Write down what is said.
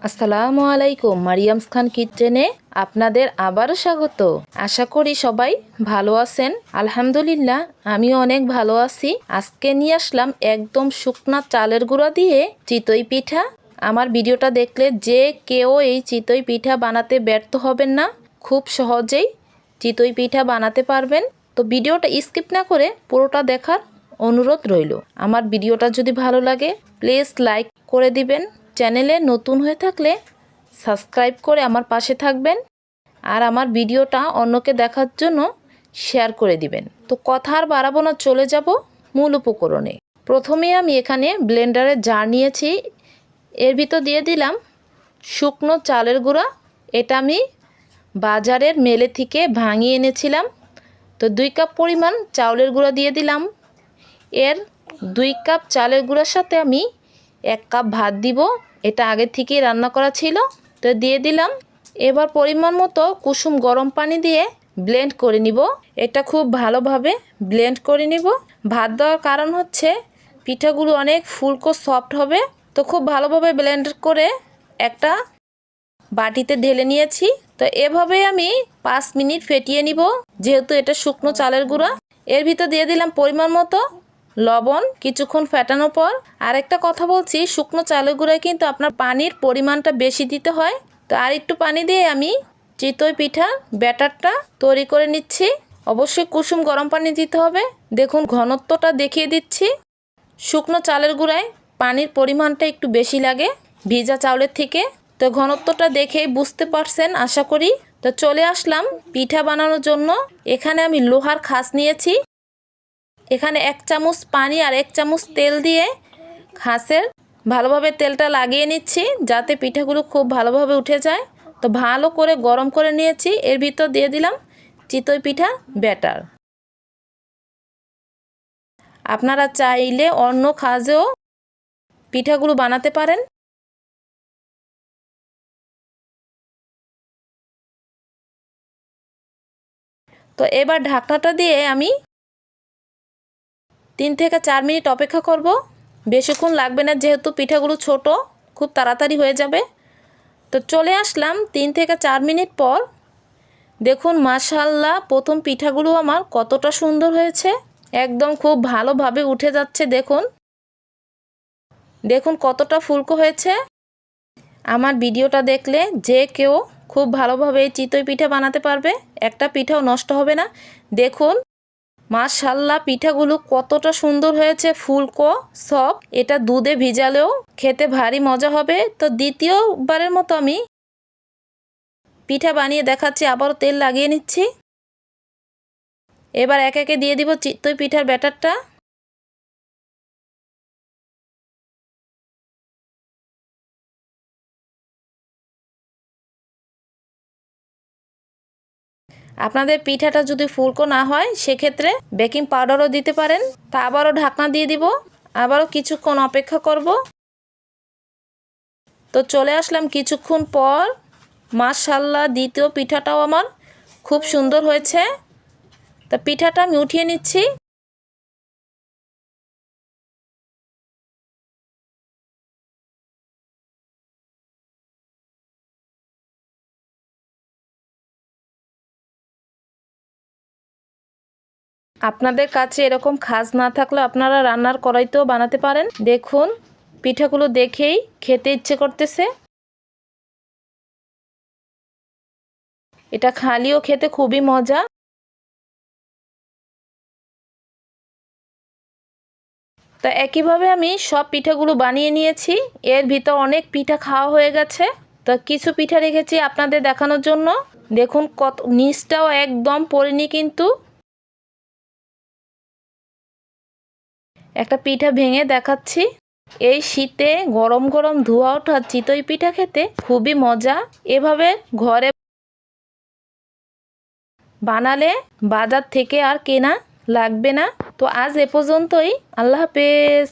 আসসালামু আলাইকুম। মারিয়ামস খান কিচেনে আপনাদের আবারও স্বাগত। আশা করি সবাই ভালো আছেন। আলহামদুলিল্লাহ আমিও অনেক ভালো আছি। আজকে নিয়ে আসলাম একদম শুকনা চালের গুঁড়া দিয়ে চিতই পিঠা। আমার ভিডিওটা দেখলে যে কেউ এই চিতই পিঠা বানাতে ব্যর্থ হবেন না। খুব সহজেই চিতই পিঠা বানাতে পারবেন। তো ভিডিওটা স্কিপ না করে পুরোটা দেখার অনুরোধ রইল। আমার ভিডিওটা যদি ভালো লাগে প্লিজ লাইক করে দিবেন। চ্যানেলে নতুন হয়ে থাকলে সাবস্ক্রাইব করে আমার পাশে থাকবেন আর আমার ভিডিওটা অন্যকে দেখার জন্য শেয়ার করে দিবেন। তো কথা আর বাড়াবো না, চলে যাব মূল উপকরণে। প্রথমে আমি এখানে ব্লেন্ডারের জার নিয়েছি, এর ভিতর দিয়ে দিলাম শুকনো চালের গুঁড়া। এটা আমি বাজারের মেলে থেকে ভাঙিয়ে এনেছিলাম। তো 2 কাপ পরিমাণ চাউলের গুঁড়া দিয়ে দিলাম। এর 2 কাপ চালের গুঁড়ার সাথে আমি 1 কাপ ভাত দিব, এটা আগে থেকেই রান্না করা ছিল। তো দিয়ে দিলাম। এবার পরিমাণ মতো কুসুম গরম পানি দিয়ে ব্লেন্ড করে নিব। এটা খুব ভালোভাবে ব্লেন্ড করে নিব। ভাত দেওয়ার কারণ হচ্ছে পিঠাগুলো অনেক ফুলকো সফট হবে। তো খুব ভালোভাবে ব্লেন্ড করে একটা বাটিতে ঢেলে নিয়েছি। তো এভাবে আমি 5 মিনিট ফেটিয়ে নিব, যেহেতু এটা শুকনো চালের গুঁড়া। এর ভিতর দিয়ে দিলাম পরিমাণ মতো লবণ। কিছুক্ষণ ফেটানোর পর আরেকটা কথা বলছি, শুকনো চালের গুঁড়ায় কিন্তু আপনার পানির পরিমাণটা বেশি দিতে হয়। তো আর একটু পানি দিয়ে আমি চিতই পিঠার ব্যাটারটা তৈরি করে নিচ্ছি। অবশ্যই কুসুম গরম পানি দিতে হবে। দেখুন ঘনত্বটা দেখিয়ে দিচ্ছি। শুকনো চালের গুঁড়ায় পানির পরিমাণটা একটু বেশি লাগে ভিজা চাউলের থেকে। তো ঘনত্বটা দেখেই বুঝতে পারছেন আশা করি। তো চলে আসলাম পিঠা বানানোর জন্য। এখানে আমি লোহার খাস নিয়েছি। এখানে 1 চামচ পানি আর 1 চামচ তেল দিয়ে খাসের ভালোভাবে তেলটা লাগিয়ে নিচ্ছি, যাতে পিঠাগুলো খুব ভালোভাবে উঠে যায়। তো ভালো করে গরম করে নিয়েছি। এর ভিতর দিয়ে দিলাম চিতই পিঠা ব্যাটার। আপনারা চাইলে অন্য খাসেও পিঠাগুলো বানাতে পারেন। তো এবার ঢাকনাটা দিয়ে আমি 3 থেকে 4 মিনিট অপেক্ষা করব। বেশিক্ষণ লাগবে না, যেহেতু পিঠাগুলো ছোট, খুব তাড়াতাড়ি হয়ে যাবে। তো চলে আসলাম 3 থেকে 4 মিনিট পর। দেখুন মাশাআল্লাহ প্রথম পিঠাগুলো আমার কতটা সুন্দর হয়েছে, একদম খুব ভালোভাবে উঠে যাচ্ছে। দেখুন দেখুন কতটা ফুলকো হয়েছে। আমার ভিডিওটা দেখলে যে কেউ খুব ভালোভাবে এই চিতই পিঠা বানাতে পারবে, একটা পিঠাও নষ্ট হবে না। দেখুন মাশাআল্লাহ পিঠাগুলো কতটা সুন্দর হয়েছে, ফুলকো সফট। এটা দুধে ভিজালেও খেতে ভারী মজা হবে। তো দ্বিতীয়বারের মতো আমি পিঠা বানিয়ে দেখাচ্ছি, আবারও তেল লাগিয়ে নিচ্ছি। এবার একে একে দিয়ে দিব চিতই পিঠার ব্যাটারটা। আপনাদের পিঠাটা যদি ফুলকো না হয় সেক্ষেত্রে বেকিং পাউডারও দিতে পারেন। তা আবারও ঢাকনা দিয়ে দিব, আবারও কিছুক্ষণ অপেক্ষা করব। তো চলে আসলাম কিছুক্ষণ পর। মাশাআল্লাহ দ্বিতীয় পিঠাটাও আমার খুব সুন্দর হয়েছে। তা পিঠাটা আমি উঠিয়ে নিচ্ছি। আপনাদের কাছে এরকম খাস না থাকলে আপনারা রান্নার কড়াইতেও বানাতে পারেন। দেখুন পিঠাগুলো দেখেই খেতে ইচ্ছে করতেছে। এটা খালিও খেতে খুবই মজা। তো একইভাবে আমি সব পিঠাগুলো বানিয়ে নিয়েছি। এর ভিতর অনেক পিঠা খাওয়া হয়ে গেছে। তো কিছু পিঠা রেখেছি আপনাদের দেখানোর জন্য। দেখুন কত নিচটাও একদম পড়েনি কিন্তু। একটা পিঠা ভেঙে দেখাচ্ছি। এই শীতে গরম গরম ধোয়া ওঠা চিতই পিঠা খেতে খুবই মজা। এভাবে ঘরে বানালে বাজার থেকে আর কেনা লাগবে না। তো আজ এ পর্যন্তই। আল্লাহ হাফেজ।